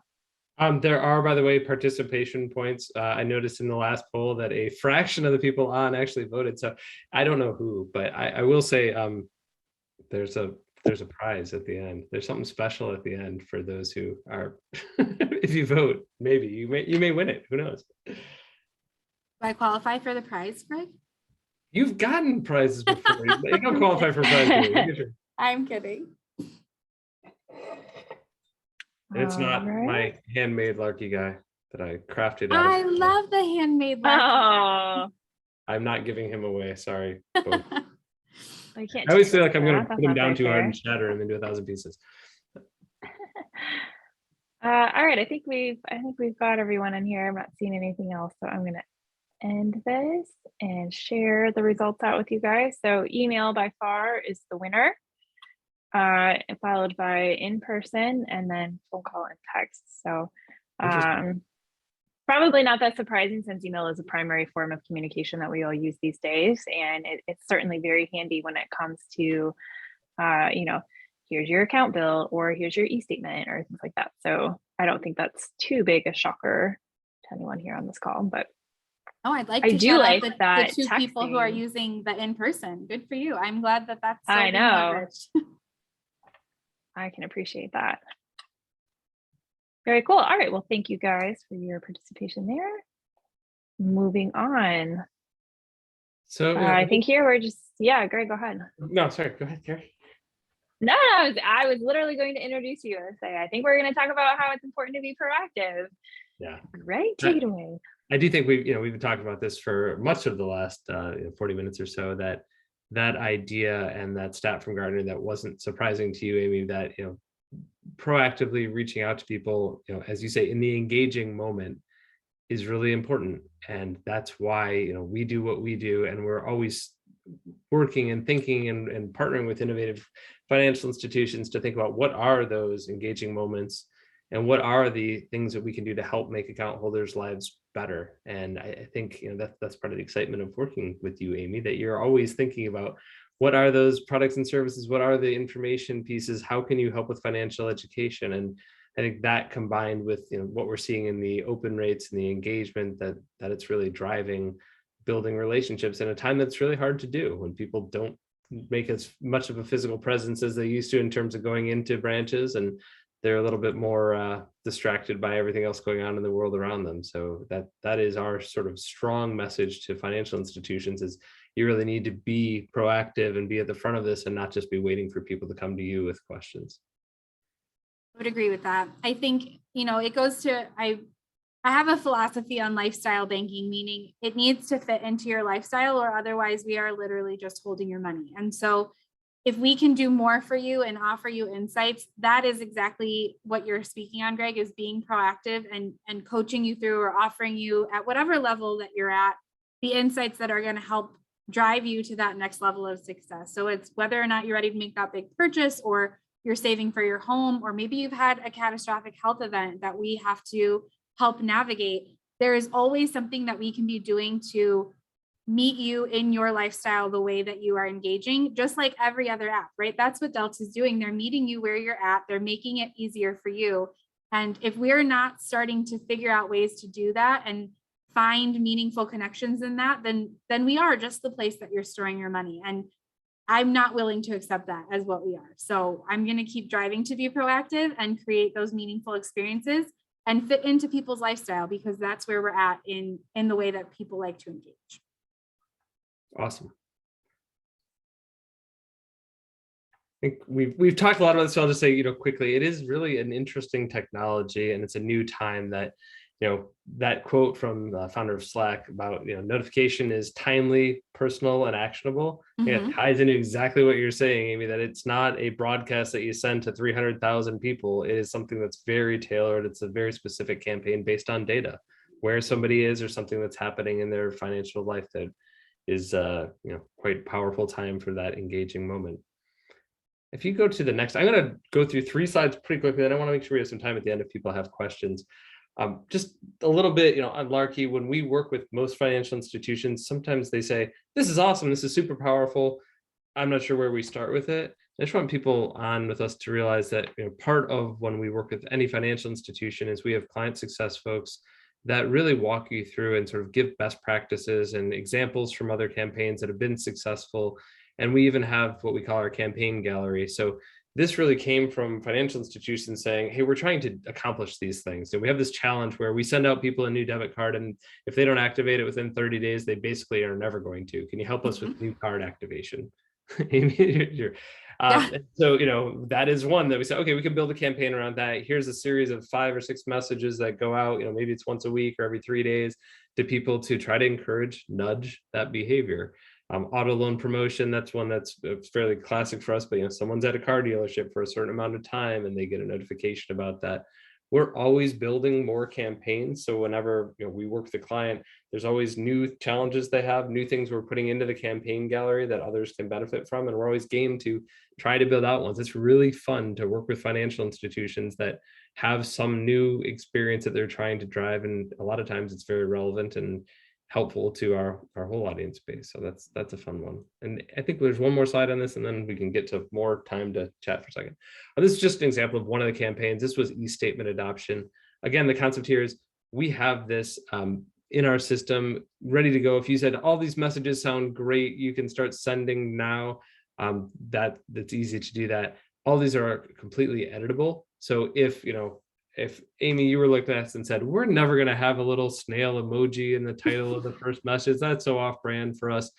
There are, by the way, participation points. I noticed in the last poll that a fraction of the people on actually voted. So I don't know who, but I will say there's a prize at the end. There's something special at the end for those who are, if you vote, maybe you may win it. Who knows? Do I qualify for the prize, Greg? You've gotten prizes before. You don't qualify for prizes. I'm kidding. It's not my handmade Larky guy that I crafted. I love the handmade Larky. Oh, I'm not giving him away. Sorry. I always feel like I'm going to put him down too hard and shatter him into 1,000 pieces. All right, I think we've got everyone in here. I'm not seeing anything else, so I'm going to end this and share the results out with you guys. So email by far is the winner, followed by in person, and then phone call and text. So Probably not that surprising since email is a primary form of communication that we all use these days. And it's certainly very handy when it comes to, you know, here's your account bill or here's your eStatement or things like that. So I don't think that's too big a shocker to anyone here on this call, but oh, I'd like I to do shout like out the that two people who are texting. using the in-person. Good for you. I'm glad that that's still I being know. leveraged. I can appreciate that. Very cool. All right. Well, thank you guys for your participation there. Moving on. So I think here we're just, yeah, Greg, go ahead. no, sorry, go ahead, Carrie. No, I was literally going to introduce you and say, I think we're going to talk about how it's important to be proactive. Yeah. Greg, take it away. I do think we've been talking about this for much of the last 40 minutes or so, that idea and that stat from Gardner that wasn't surprising to you, Amy, that, proactively reaching out to people, as you say, in the engaging moment is really important. And that's why, we do what we do. And we're always working and thinking and partnering with innovative financial institutions to think about what are those engaging moments and what are the things that we can do to help make account holders' lives better. And I think that's part of the excitement of working with you, Amy, that you're always thinking about what are those products and services, what are the information pieces, how can you help with financial education? And I think that combined with what we're seeing in the open rates and the engagement, that it's really driving building relationships in a time that's really hard to do when people don't make as much of a physical presence as they used to in terms of going into branches, and they're a little bit more distracted by everything else going on in the world around them. So that is our sort of strong message to financial institutions, is you really need to be proactive and be at the front of this and not just be waiting for people to come to you with questions. I would agree with that. I think, it goes to, I have a philosophy on lifestyle banking, meaning it needs to fit into your lifestyle, or otherwise we are literally just holding your money. And so if we can do more for you and offer you insights, that is exactly what you're speaking on, Greg, is being proactive and coaching you through, or offering you at whatever level that you're at, the insights that are going to help drive you to that next level of success. So it's whether or not you're ready to make that big purchase, or you're saving for your home, or maybe you've had a catastrophic health event that we have to help navigate. There is always something that we can be doing to meet you in your lifestyle the way that you are engaging, just like every other app, right? That's what Delta is doing. They're meeting you where you're at. They're making it easier for you. And if we're not starting to figure out ways to do that and find meaningful connections in that, then we are just the place that you're storing your money. And I'm not willing to accept that as what we are. So I'm going to keep driving to be proactive and create those meaningful experiences and fit into people's lifestyle, because that's where we're at in the way that people like to engage. Awesome. I think we've talked a lot about this, so I'll just say, quickly, it is really an interesting technology, and it's a new time that, that quote from the founder of Slack about, notification is timely, personal, and actionable. It ties into exactly what you're saying, Amy, that it's not a broadcast that you send to 300,000 people. It is something that's very tailored. It's a very specific campaign based on data, where somebody is or something that's happening in their financial life that is quite powerful time for that engaging moment. If you go to the next, I'm going to go through 3 slides pretty quickly, and I want to make sure we have some time at the end if people have questions. Just a little bit, on Larky, when we work with most financial institutions, sometimes they say, this is awesome, this is super powerful. I'm not sure where we start with it. I just want people on with us to realize that part of when we work with any financial institution is we have client success folks that really walk you through and sort of give best practices and examples from other campaigns that have been successful. And we even have what we call our campaign gallery. So this really came from financial institutions saying, hey, we're trying to accomplish these things. And we have this challenge where we send out people a new debit card, and if they don't activate it within 30 days, they basically are never going to. Can you help us with new card activation? So, that is one that we say, okay, we can build a campaign around that. Here's a series of 5 or 6 messages that go out, maybe it's once a week or every 3 days, to people to try to nudge that behavior. Auto loan promotion, that's one that's fairly classic for us, but someone's at a car dealership for a certain amount of time and they get a notification about that. we're always building more campaigns. So whenever we work with the client, there's always new challenges they have, new things we're putting into the campaign gallery that others can benefit from. And we're always game to try to build out ones. It's really fun to work with financial institutions that have some new experience that they're trying to drive. And a lot of times it's very relevant and helpful to our whole audience base. So that's a fun one. And I think there's one more slide on this, and then we can get to more time to chat for a second. This is just an example of one of the campaigns. This was eStatement adoption. Again, the concept here is we have this in our system ready to go. If you said all these messages sound great, you can start sending now. That's easy to do that. All these are completely editable. So if Amy, you were looking at us and said, we're never going to have a little snail emoji in the title of the first message, that's so off brand for us.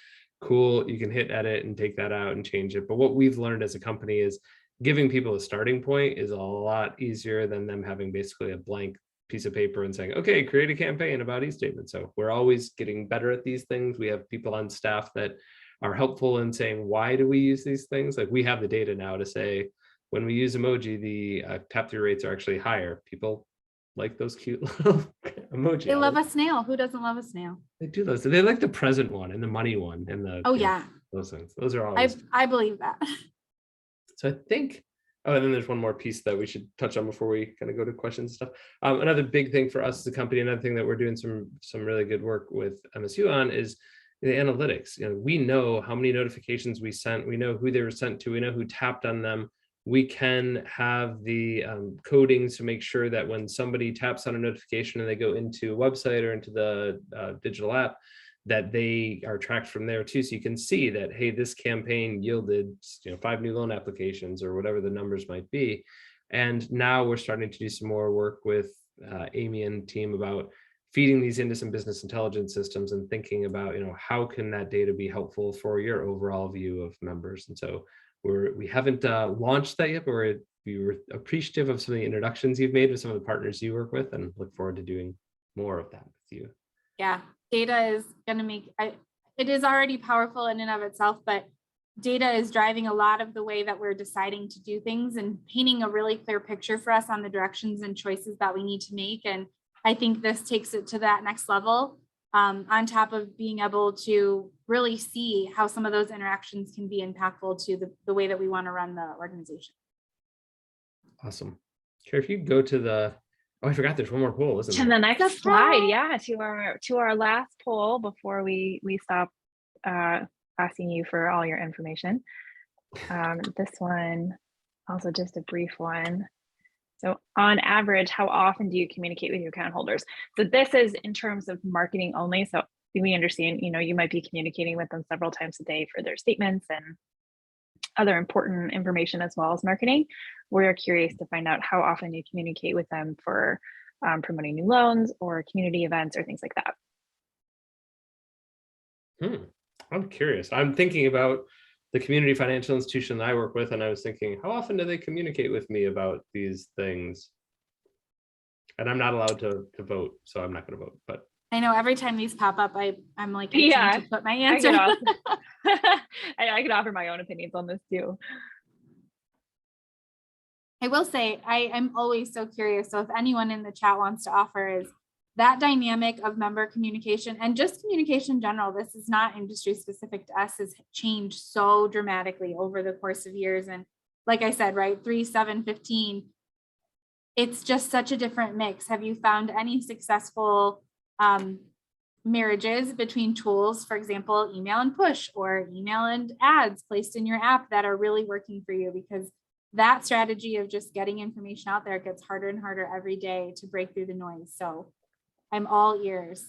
Cool, you can hit edit and take that out and change it. But what we've learned as a company is giving people a starting point is a lot easier than them having basically a blank piece of paper and saying, okay, create a campaign about eStatement. So we're always getting better at these things. We have people on staff that are helpful in saying, why do we use these things? Like we have the data now to say, when we use emoji, the tap through rates are actually higher. People like those cute little emoji. They love a snail. Who doesn't love a snail? They do those. They like the present one and the money one and the those things. Those are always. I believe that. So I think. Oh, and then there's one more piece that we should touch on before we kind of go to questions and stuff. Another big thing for us as a company, another thing that we're doing some really good work with MSU on is the analytics. We know how many notifications we sent. We know who they were sent to. We know who tapped on them. We can have the codings to make sure that when somebody taps on a notification and they go into a website or into the digital app, that they are tracked from there too. So you can see that, hey, this campaign yielded 5 new loan applications or whatever the numbers might be. And now we're starting to do some more work with Amy and team about feeding these into some business intelligence systems and thinking about, how can that data be helpful for your overall view of members. And so we haven't launched that yet, but we were appreciative of some of the introductions you've made with some of the partners you work with, and look forward to doing more of that with you. Yeah, data is going to make it is already powerful in and of itself, but data is driving a lot of the way that we're deciding to do things and painting a really clear picture for us on the directions and choices that we need to make. And I think this takes it to that next level, on top of being able to really see how some of those interactions can be impactful to the way that we want to run the organization. Awesome. Sure, if you go to the, I forgot there's one more poll, isn't there? To the next slide, yeah, to our last poll before we stop asking you for all your information. This one, also just a brief one. So on average, how often do you communicate with your account holders? So this is in terms of marketing only. So we understand, you might be communicating with them several times a day for their statements and other important information as well as marketing. We're curious to find out how often you communicate with them for promoting new loans or community events or things like that. I'm curious. I'm thinking about the community financial institution that I work with, and I was thinking, how often do they communicate with me about these things? And I'm not allowed to vote, so I'm not going to vote. But I know every time these pop up, I'm like, yeah, to put my answer. I could offer my own opinions on this too. I will say I'm always so curious. So if anyone in the chat wants to offer, is that dynamic of member communication and just communication in general, this is not industry specific to us, has changed so dramatically over the course of years. And like I said, right, 3, 7, 15, it's just such a different mix. Have you found any successful marriages between tools, for example, email and push or email and ads placed in your app that are really working for you? Because that strategy of just getting information out there gets harder and harder every day to break through the noise. So I'm all ears.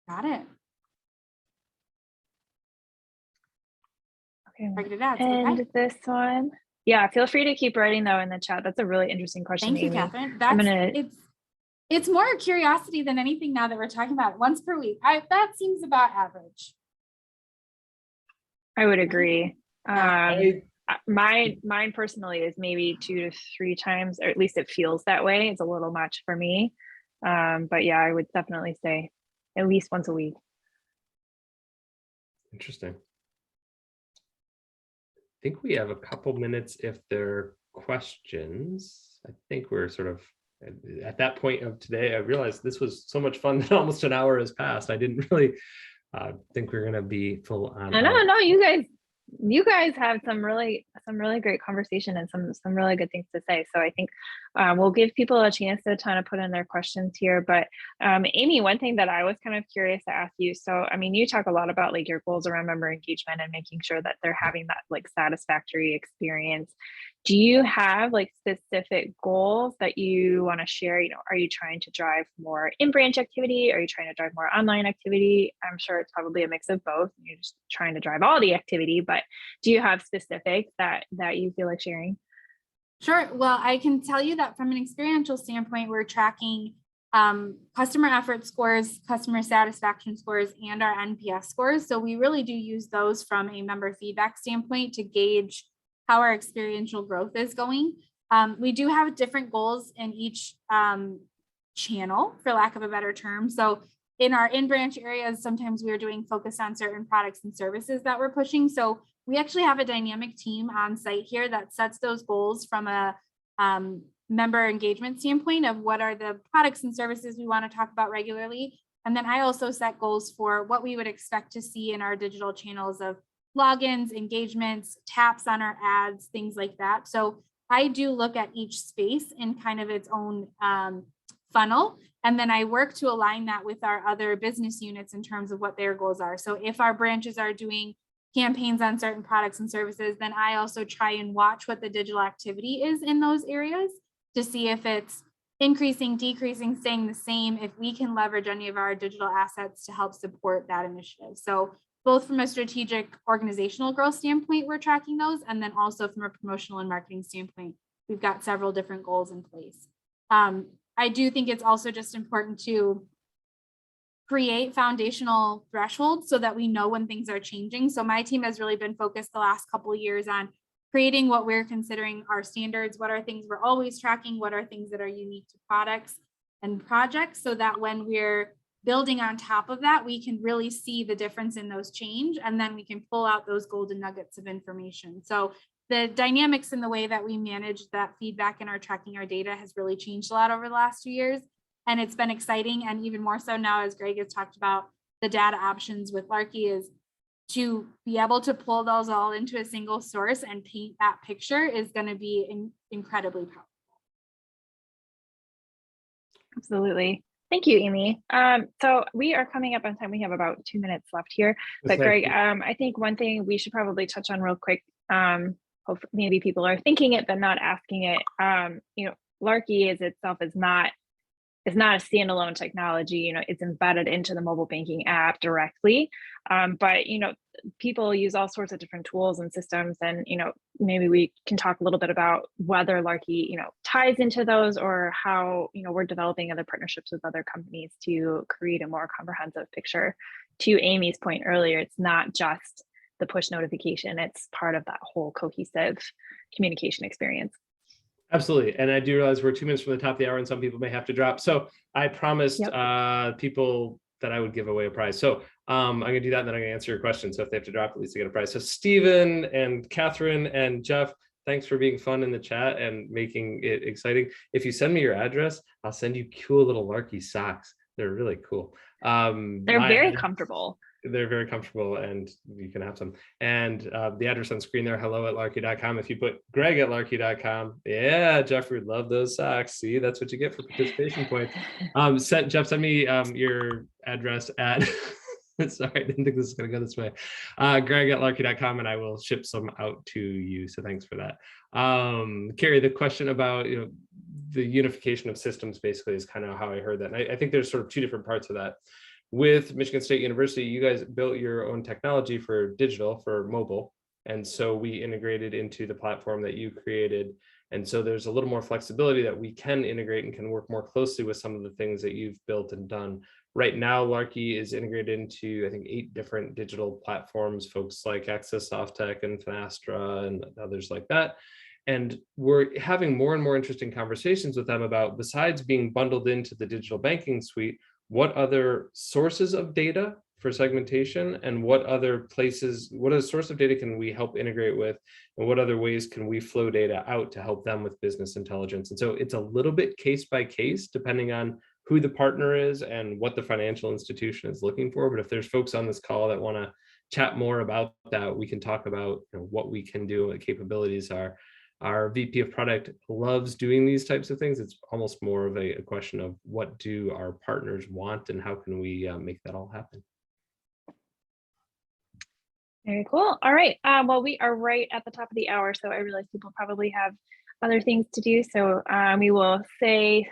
Got it. Okay. Targeted ads. And okay. This one, yeah, feel free to keep writing though in the chat. That's a really interesting question. Thank you, Amy. Catherine. It's more curiosity than anything now that we're talking about it. Once per week. That seems about average. I would agree. Mine personally is maybe 2 to 3 times, or at least it feels that way. It's a little much for me. But yeah, I would definitely say at least once a week. Interesting. I think we have a couple minutes if there are questions. I think we're sort of at that point of today. I realized this was so much fun that almost an hour has passed. I didn't really think we are going to be full on. No, you guys have some really great conversation and some really good things to say. So I think we'll give people a chance to kind of put in their questions here. But Amy, one thing that I was kind of curious to ask you. So, I mean, you talk a lot about like your goals around member engagement and making sure that they're having that like satisfactory experience. Do you have like specific goals that you want to share? You know, are you trying to drive more in-branch activity? Are you trying to drive more online activity? I'm sure it's probably a mix of both. You're just trying to drive all the activity, but do you have specifics that you feel like sharing? Sure. Well, I can tell you that from an experiential standpoint, we're tracking customer effort scores, customer satisfaction scores, and our NPS scores. So we really do use those from a member feedback standpoint to gauge how our experiential growth is going. We do have different goals in each channel, for lack of a better term. So in our in-branch areas, sometimes we're doing focus on certain products and services that we're pushing. So we actually have a dynamic team on site here that sets those goals from a member engagement standpoint of what are the products and services we want to talk about regularly. And then I also set goals for what we would expect to see in our digital channels of logins, engagements, taps on our ads, things like that. So I do look at each space in kind of its own funnel. And then I work to align that with our other business units in terms of what their goals are. So if our branches are doing campaigns on certain products and services, then I also try and watch what the digital activity is in those areas to see if it's increasing, decreasing, staying the same, if we can leverage any of our digital assets to help support that initiative. So both from a strategic organizational growth standpoint, we're tracking those. And then also from a promotional and marketing standpoint, we've got several different goals in place. I do think it's also just important to create foundational thresholds so that we know when things are changing. So my team has really been focused the last couple of years on creating what we're considering our standards, what are things we're always tracking, what are things that are unique to products and projects, so that when we're building on top of that, we can really see the difference in those change, and then we can pull out those golden nuggets of information. So the dynamics in the way that we manage that feedback and our tracking our data has really changed a lot over the last 2 years. And it's been exciting. And even more so now, as Greg has talked about, the data options with Larky is to be able to pull those all into a single source and paint that picture is going to be incredibly powerful. Absolutely. Thank you, Amy. So we are coming up on time. We have about 2 minutes left here. But Greg, I think one thing we should probably touch on real quick, hopefully maybe people are thinking it, but not asking it. You know, Larky itself is not a standalone technology. You know, it's embedded into the mobile banking app directly. But, you know, people use all sorts of different tools and systems, and, you know, maybe we can talk a little bit about whether Larky, you know, ties into those, or how, you know, we're developing other partnerships with other companies to create a more comprehensive picture. To Amy's point earlier, it's not just the push notification, it's part of that whole cohesive communication experience. Absolutely. And I do realize we're 2 minutes from the top of the hour and some people may have to drop. So I promised people that I would give away a prize. So I'm going to do that, and then I'm going to answer your question. So if they have to drop, at least they get a prize. So Stephen and Catherine and Jeff, thanks for being fun in the chat and making it exciting. If you send me your address, I'll send you cool little Larky socks. They're really cool. They're very comfortable. They're very comfortable, and you can have some. And the address on screen there, hello@larky.com. If you put greg@larky.com, yeah, Jeff would love those socks. See, that's what you get for participation points. Jeff, send me your address at, sorry, I didn't think this was going to go this way. Greg@larky.com, and I will ship some out to you. So thanks for that. Carrie, the question about, you know, the unification of systems basically is kind of how I heard that. And I think there's sort of two different parts of that. With Michigan State University, you guys built your own technology for digital, for mobile. And so we integrated into the platform that you created. And so there's a little more flexibility that we can integrate and can work more closely with some of the things that you've built and done. Right now, Larky is integrated into, I think, 8 different digital platforms, folks like Access Softtech and Finastra and others like that. And we're having more and more interesting conversations with them about, besides being bundled into the digital banking suite, what other sources of data for segmentation, and what other places, what other source of data can we help integrate with, and what other ways can we flow data out to help them with business intelligence. And so it's a little bit case by case, depending on who the partner is and what the financial institution is looking for. But if there's folks on this call that want to chat more about that, we can talk about what we can do, what capabilities are. Our VP of product loves doing these types of things. It's almost more of a question of what do our partners want and how can we make that all happen. Very cool. All right. Well, we are right at the top of the hour, so I realize people probably have other things to do. So we will say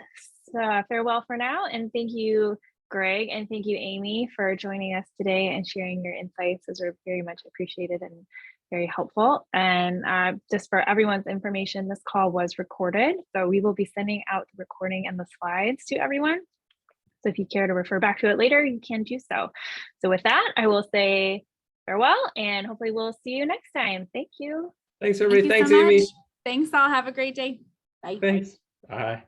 farewell for now. And thank you, Greg, and thank you, Amy, for joining us today and sharing your insights. Those are very much appreciated and very helpful. And just for everyone's information, this call was recorded. So we will be sending out the recording and the slides to everyone. So if you care to refer back to it later, you can do so. So with that, I will say farewell, and hopefully we'll see you next time. Thank you. Thanks, everybody. Thank you Thanks, so Amy. much. Thanks all. Have a great day. Bye. Thanks. Bye.